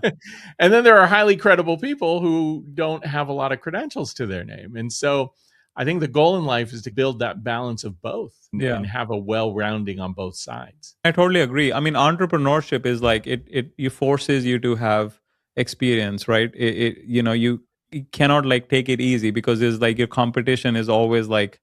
And then there are highly credible people who don't have a lot of credentials to their name. And so I think the goal in life is to build that balance of both and have a well-rounding on both sides. I totally agree. I mean, entrepreneurship is like it forces you to have experience, right? You cannot like take it easy because it's like your competition is always like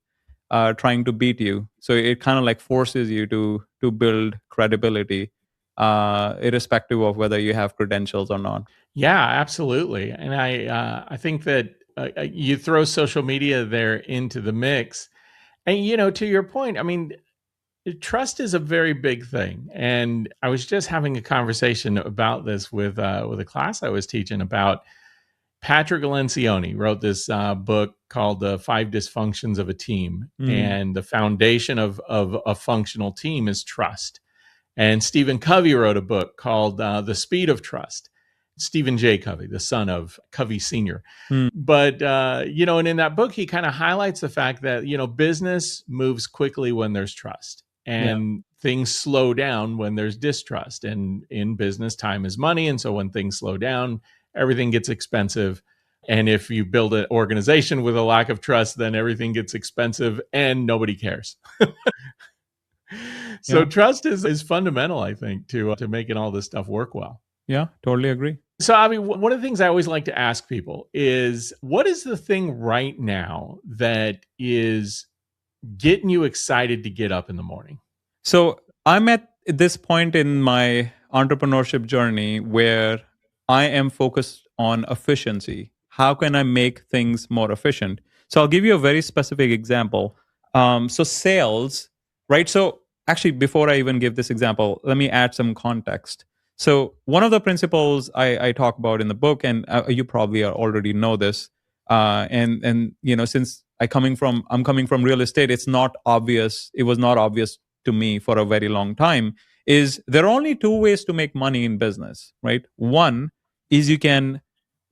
trying to beat you. So it kind of like forces you to build credibility, irrespective of whether you have credentials or not. Yeah, absolutely. And I think that you throw social media there into the mix, and to your point, I mean, trust is a very big thing. And I was just having a conversation about this with a class I was teaching about. Patrick Lencioni wrote this book called "The Five Dysfunctions of a Team," and the foundation of a functional team is trust. And Stephen Covey wrote a book called "The Speed of Trust." Stephen J. Covey, the son of Covey Sr. But, and in that book, he kind of highlights the fact that, business moves quickly when there's trust, and things slow down when there's distrust. And in business, time is money. And so when things slow down, everything gets expensive. And if you build an organization with a lack of trust, then everything gets expensive and nobody cares. So trust is fundamental, I think, to making all this stuff work well. Yeah, totally agree. So, I mean, one of the things I always like to ask people is, what is the thing right now that is getting you excited to get up in the morning? So I'm at this point in my entrepreneurship journey where I am focused on efficiency. How can I make things more efficient? So I'll give you a very specific example. So sales, right? So actually, before I even give this example, let me add some context. So one of the principles I talk about in the book, and you probably already know this, and since I'm coming from real estate, it's not obvious. It was not obvious to me for a very long time. Is there are only two ways to make money in business, right? One is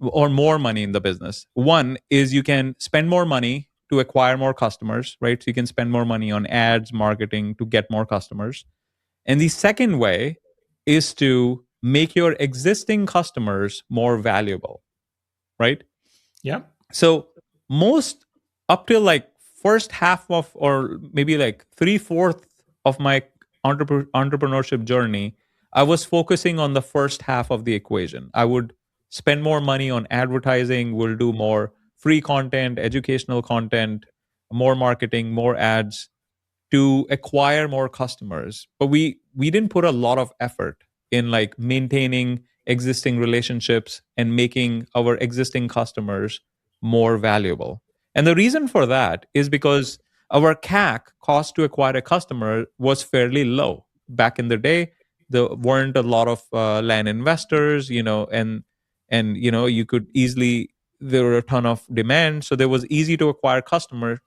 or more money in the business. One is you can spend more money to acquire more customers, right? So you can spend more money on ads, marketing to get more customers. And the second way is to make your existing customers more valuable, right? Yeah. So most up till like first half of, or maybe like 3/4 of my entrepreneurship journey, I was focusing on the first half of the equation. I would spend more money on advertising, will do more free content, educational content, more marketing, more ads to acquire more customers, but we didn't put a lot of effort in like maintaining existing relationships and making our existing customers more valuable. And the reason for that is because our CAC, cost to acquire a customer, was fairly low back in the day. There weren't a lot of land investors, and you could easily, there were a ton of demand, so there was easy to acquire customer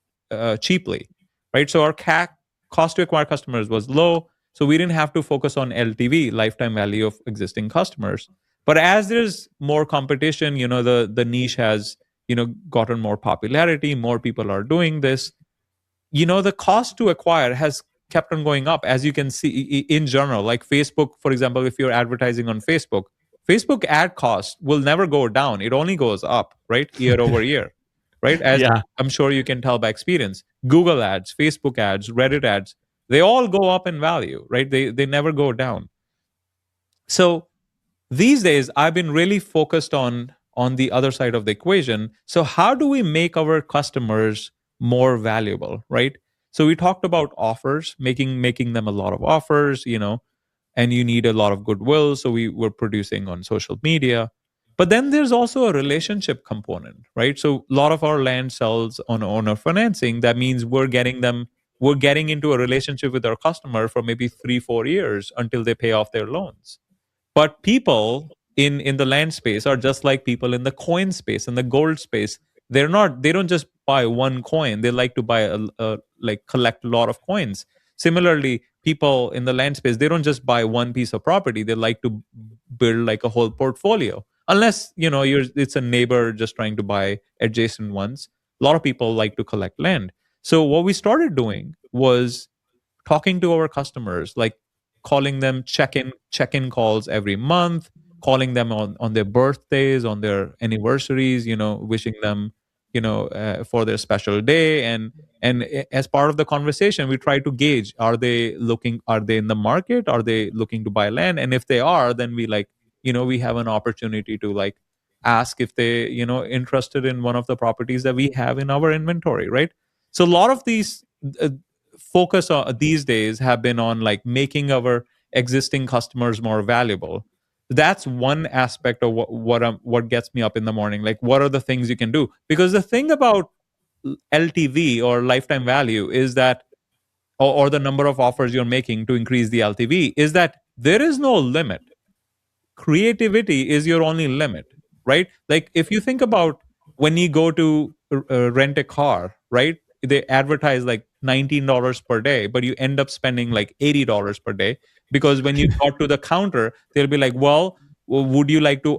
cheaply, right? So our CAC, cost to acquire customers, was low. So we didn't have to focus on LTV, lifetime value of existing customers. But as there's more competition, the niche has, gotten more popularity, more people are doing this. The cost to acquire has kept on going up, as you can see in general. Like Facebook, for example, if you're advertising on Facebook, Facebook ad cost will never go down. It only goes up, right? Year over year, right? As Yeah. I'm sure you can tell by experience. Google ads, Facebook ads, Reddit ads, they all go up in value, right? They never go down. So these days I've been really focused on the other side of the equation. So how do we make our customers more valuable, right? So we talked about offers, making them a lot of offers, and you need a lot of goodwill, so we were producing on social media. But then there's also a relationship component, right? So a lot of our land sells on owner financing. That means we're getting into a relationship with our customer for maybe 3-4 years until they pay off their loans. But people in the land space are just like people in the coin space and the gold space. They don't just buy one coin. They like to buy like collect a lot of coins. Similarly, people in the land space, they don't just buy one piece of property. They like to build like a whole portfolio. Unless, it's a neighbor just trying to buy adjacent ones. A lot of people like to collect land. So what we started doing was talking to our customers, like calling them check-in calls every month, calling them on their birthdays, on their anniversaries, wishing them, for their special day. And as part of the conversation, we try to gauge, are they in the market, are they looking to buy land? And if they are, then we like, we have an opportunity to like ask if they, interested in one of the properties that we have in our inventory, right? So a lot of these focus these days have been on like making our existing customers more valuable. That's one aspect of what gets me up in the morning. Like, what are the things you can do? Because the thing about LTV, or lifetime value, is that, or the number of offers you're making to increase the LTV, is that there is no limit. Creativity is your only limit, right? Like if you think about when you go to rent a car, right? They advertise like $19 per day, but you end up spending like $80 per day, because when you got to the counter, they'll be like, well, would you like to,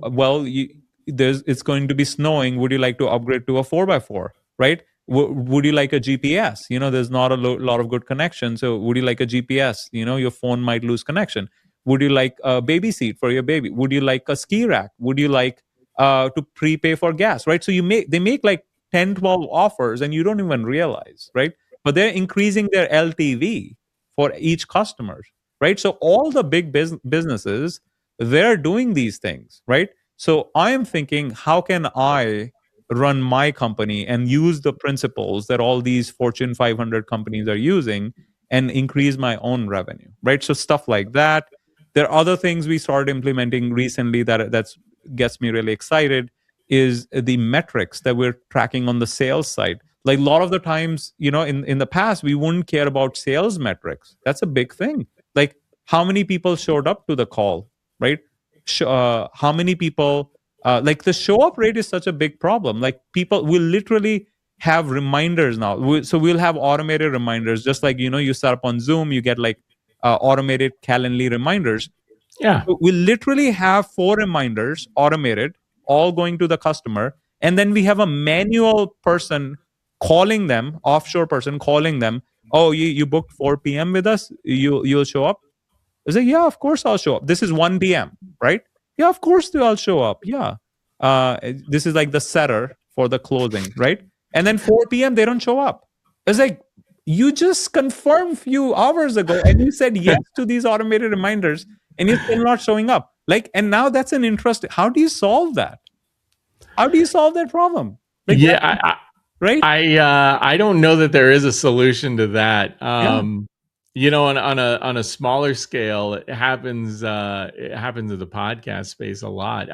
it's going to be snowing, would you like to upgrade to a 4x4, right? Would you like a GPS? There's not a lot of good connection, so would you like a GPS? Your phone might lose connection. Would you like a baby seat for your baby? Would you like a ski rack? Would you like to prepay for gas? Right. So they make like 10, 12 offers and you don't even realize, right? But they're increasing their LTV for each customer, right? So all the big businesses, they're doing these things, right? So I'm thinking, how can I run my company and use the principles that all these Fortune 500 companies are using and increase my own revenue, right? So stuff like that. There are other things we started implementing recently that's gets me really excited, is the metrics that we're tracking on the sales side. Like a lot of the times, in the past, we wouldn't care about sales metrics. That's a big thing. Like how many people showed up to the call, right? How many people, like the show up rate is such a big problem. Like people will literally have reminders now. So we'll have automated reminders, just like, you set up on Zoom, you get like automated Calendly reminders. Yeah. So we literally have 4 reminders automated, all going to the customer. And then we have a manual person calling them, offshore person calling them. Oh, you booked 4 p.m. with us. You'll show up. I say, yeah, of course I'll show up. This is 1 p.m., right? Yeah, of course I'll show up. Yeah. This is like the setter for the closing, right? And then 4 p.m. they don't show up. It's like, you just confirmed few hours ago and you said yes to these automated reminders and you're still not showing up. Like, and now that's an interest. How do you solve that? How do you solve that problem? Like, Yeah, right? I don't know that there is a solution to that. Yeah. On a smaller scale, it happens in the podcast space a lot.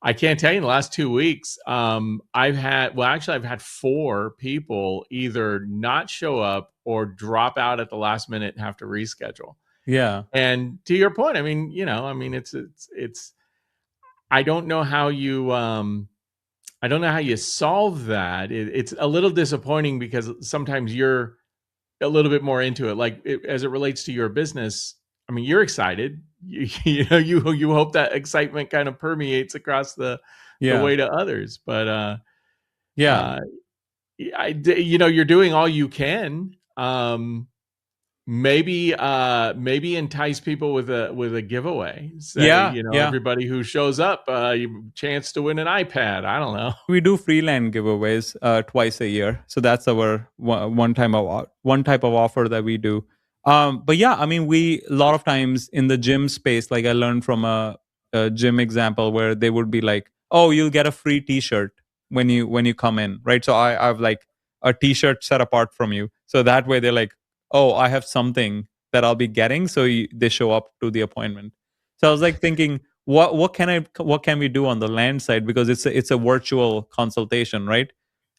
I can't tell you in the last 2 weeks, I've had 4 people either not show up or drop out at the last minute and have to reschedule. Yeah. And to your point, it's I don't know how you solve that. It's a little disappointing because sometimes you're a little bit more into it. Like as it relates to your business, I mean, you're excited. You hope that excitement kind of permeates across the Yeah. way to others. But Yeah. uh, you're doing all you can. Maybe entice people with a giveaway. Say, Yeah. Yeah. everybody who shows up, you chance to win an iPad. I don't know. We do freelance giveaways twice a year, so that's our one type of offer that we do. But yeah, I mean, we a lot of times in the gym space, like I learned from a gym example where they would be like, "Oh, you'll get a free T-shirt when you come in," right? So I've like a T-shirt set apart from you, so that way they're like, "Oh, I have something that I'll be getting," so they show up to the appointment. So I was like thinking, what can we do on the land side, because it's a virtual consultation, right?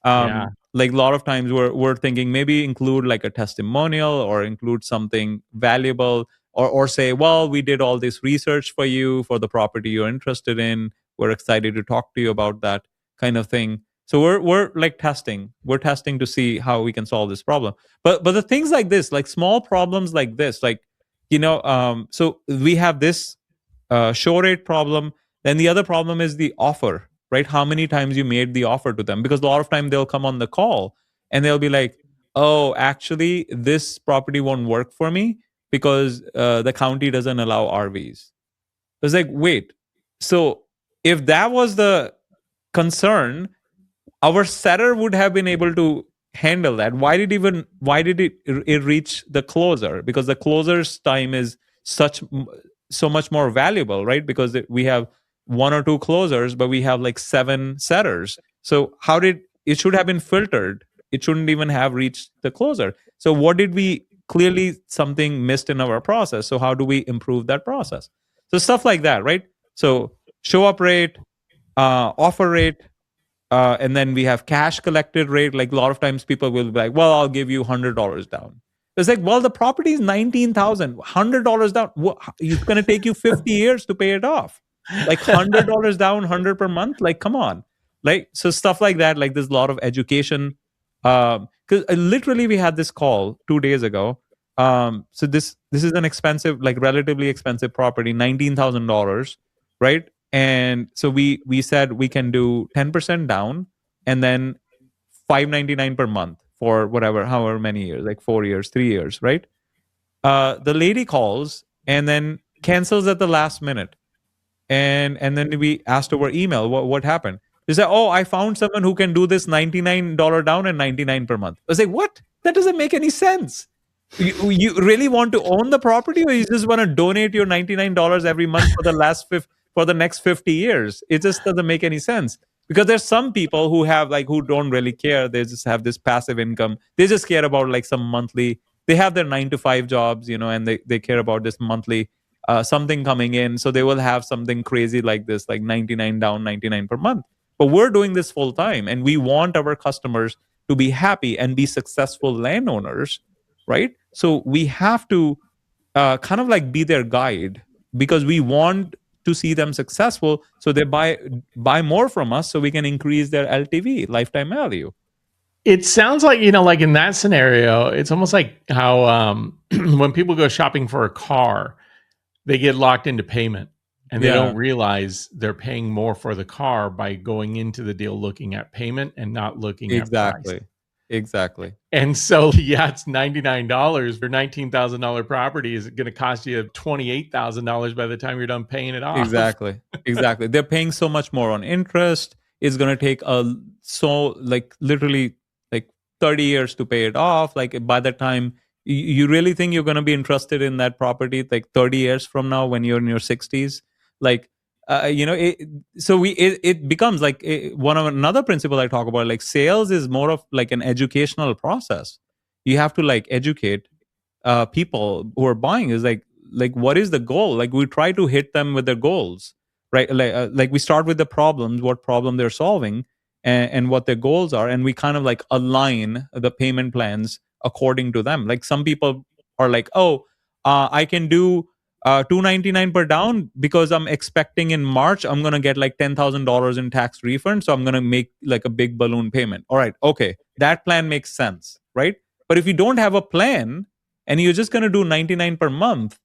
Yeah. Like a lot of times we're thinking maybe include like a testimonial or include something valuable, or say, well, we did all this research for you for the property you're interested in, we're excited to talk to you about that kind of thing. So we're like testing to see how we can solve this problem. But the things like this, like small problems like this, like, so we have this show rate problem. Then the other problem is the offer, right? How many times you made the offer to them? Because a lot of time they'll come on the call and they'll be like, "Oh, actually, this property won't work for me because the county doesn't allow RVs." It's like, wait, so if that was the concern, our setter would have been able to handle that. Why did it reach the closer? Because the closer's time is so much more valuable, right? Because we have one or two closers, but we have like 7 setters. So how did it should have been filtered? It shouldn't even have reached the closer. So what did we clearly something missed in our process? So how do we improve that process? So stuff like that, right? So show up rate, offer rate, and then we have cash collected rate. Like a lot of times people will be like, well, I'll give you $100 down. It's like, well, the property is 19,000, $100 down. It's going to take you 50 years to pay it off. Like $100 down, 100 per month. Like, come on. Like, so stuff like that. Like there's a lot of education. Because literally we had this call 2 days ago. So this is an expensive, like relatively expensive property, $19,000, right? And so we said we can do 10% down and then $599 per month for whatever, however many years, like 4 years, 3 years, right? The lady calls and then cancels at the last minute. And then we asked over email what happened. They said, "Oh, I found someone who can do this $99 down and 99 per month." I was like, what? That doesn't make any sense. You really want to own the property, or you just want to donate your $99 every month for for the next 50 years? It just doesn't make any sense. Because there's some people who have like who don't really care. They just have this passive income. They just care about like some monthly. They have their 9 to 5 jobs, and they care about this monthly something coming in. So they will have something crazy like this, like 99 down, 99 per month. But we're doing this full time, and we want our customers to be happy and be successful landowners, right? So we have to kind of like be their guide, because we want to see them successful, so they buy more from us, so we can increase their LTV, lifetime value. It sounds like, like in that scenario, it's almost like how when people go shopping for a car, they get locked into payment and they Yeah, don't realize they're paying more for the car by going into the deal looking at payment and not looking at price. exactly. Exactly. And so, yeah, it's $99 for $19,000 property is going to cost you $28,000 by the time you're done paying it off. Exactly. Exactly. They're paying so much more on interest. It's going to take literally like 30 years to pay it off. Like by the time you really think you're going to be interested in that property like 30 years from now when you're in your 60s, like it becomes like one of another principle I talk about, like sales is more of like an educational process. You have to like educate people who are buying, is like what is the goal. Like we try to hit them with their goals, right? Like we start with the problems, what problem they're solving, and what their goals are, and we kind of like align the payment plans according to them. Like some people are like, oh, I can do 299 per down because I'm expecting in March I'm going to get like $10,000 in tax refund, so I'm going to make like a big balloon payment. All right, okay, that plan makes sense, right? But if you don't have a plan and you're just going to do 99 per month,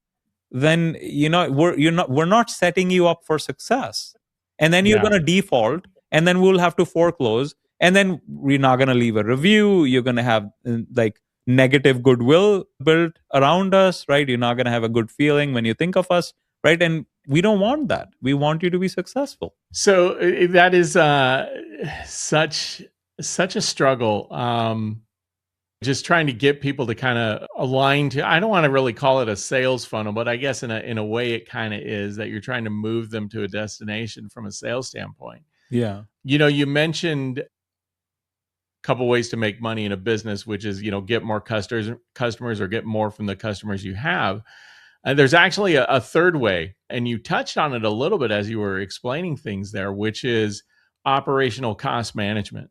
then we're not setting you up for success. And then you're Yeah. going to default, and then we'll have to foreclose, and then we're not going to leave a review. You're going to have like negative goodwill built around us, right? You're not going to have a good feeling when you think of us, right? And we don't want that. We want you to be successful. So that is such a struggle. Just trying to get people to kind of align to, I don't want to really call it a sales funnel, but I guess in a way it kind of is, that you're trying to move them to a destination from a sales standpoint. Yeah. You mentioned a couple ways to make money in a business, which is, get more customers or get more from the customers you have. And there's actually a third way, and you touched on it a little bit as you were explaining things there, which is operational cost management.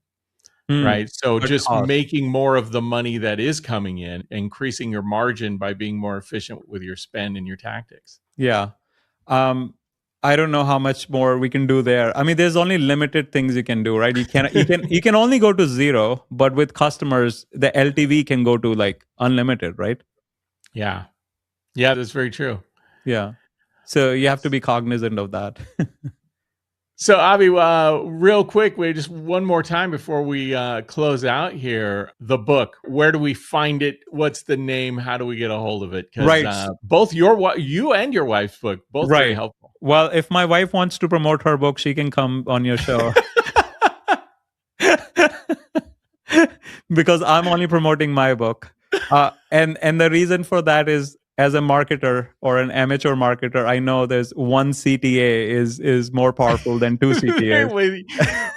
Right. So Good just cost. making more of the money that is coming in, increasing your margin by being more efficient with your spend and your tactics. Yeah. Um, I don't know how much more we can do there. I mean, there's only limited things you can do, right? You can only go to zero, but with customers, the LTV can go to like unlimited, right? Yeah. Yeah, that's very true. Yeah. So you have to be cognizant of that. So, Avi, real quick, we just one more time before we close out here. The book, where do we find it? What's the name? How do we get a hold of it? Because Right. both you and your wife's book, both very Right. helpful. Well, if my wife wants to promote her book, she can come on your show. Because I'm only promoting my book. And the reason for that is, as a marketer or an amateur marketer, I know there's one CTA is more powerful than two CTAs.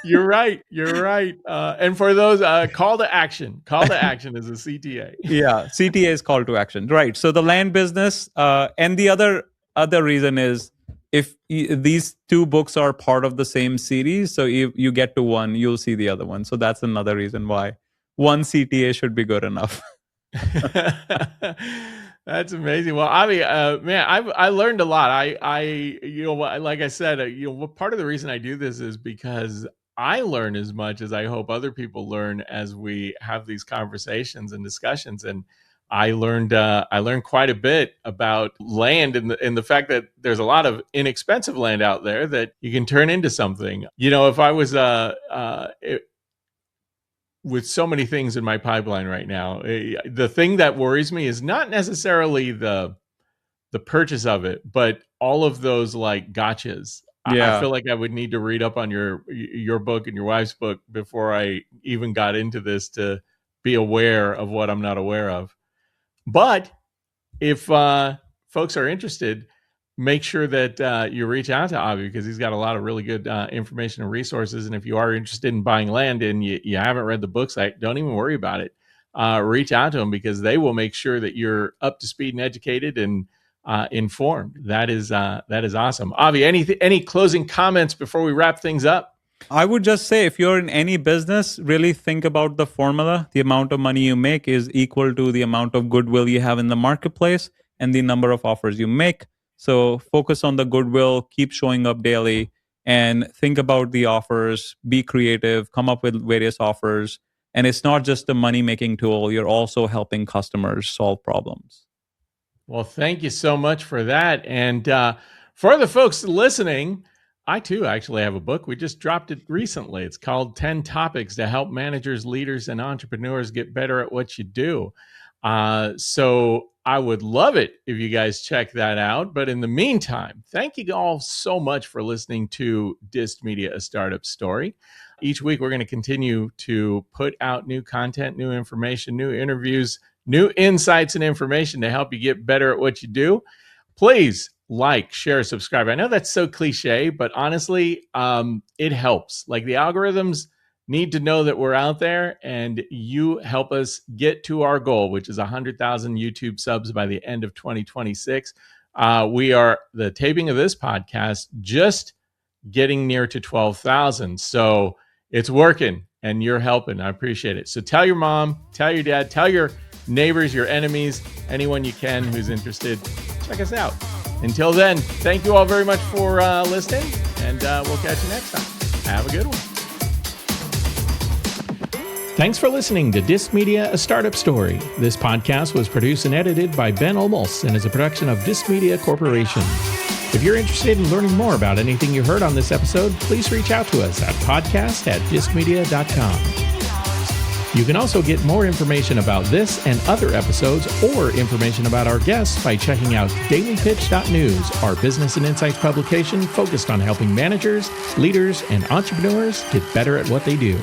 You're right. You're right. And for those, call to action. Call to action is a CTA. Yeah, CTA is call to action, right? So the land business, and the other reason is, if these two books are part of the same series, so if you get to one, you'll see the other one. So that's another reason why one CTA should be good enough. That's amazing. Well, Avi, man, I learned a lot. Like I said, part of the reason I do this is because I learn as much as I hope other people learn as we have these conversations and discussions. And I learned quite a bit about land and the fact that there's a lot of inexpensive land out there that you can turn into something. If I was with so many things in my pipeline right now, the thing that worries me is not necessarily the purchase of it, but all of those like gotchas. I Yeah. feel like I would need to read up on your book and your wife's book before I even got into this to be aware of what I'm not aware of. But if folks are interested, make sure that you reach out to Avi, because he's got a lot of really good information and resources. And if you are interested in buying land and you haven't read the books, don't even worry about it. Reach out to them, because they will make sure that you're up to speed and educated and informed. That is awesome. Avi, any closing comments before we wrap things up? I would just say, if you're in any business, really think about the formula. The amount of money you make is equal to the amount of goodwill you have in the marketplace and the number of offers you make. So focus on the goodwill, keep showing up daily, and think about the offers, be creative, come up with various offers. And it's not just a money-making tool, you're also helping customers solve problems. Well, thank you so much for that. And for the folks listening, I too actually have a book. We just dropped it recently. It's called 10 Topics to Help Managers, Leaders, and Entrepreneurs Get Better at What You Do. So I would love it if you guys check that out. But in the meantime, thank you all so much for listening to DissedMedia, A Startup Story. Each week, we're going to continue to put out new content, new information, new interviews, new insights and information to help you get better at what you do. Please like, share, subscribe. I know that's so cliche, but honestly, it helps. Like, the algorithms need to know that we're out there, and you help us get to our goal, which is 100,000 YouTube subs by the end of 2026. We are, the taping of this podcast, just getting near to 12,000. So it's working, and you're helping. I appreciate it. So tell your mom, tell your dad, tell your neighbors, your enemies, anyone you can who's interested. Check us out. Until then, thank you all very much for listening, and we'll catch you next time. Have a good one. Thanks for listening to DissedMedia, A Startup Story. This podcast was produced and edited by Ben Olmos and is a production of DissedMedia Corporation. If you're interested in learning more about anything you heard on this episode, please reach out to us at podcast@dissedmedia.com. You can also get more information about this and other episodes, or information about our guests, by checking out dailypitch.news, our business and insights publication focused on helping managers, leaders, and entrepreneurs get better at what they do.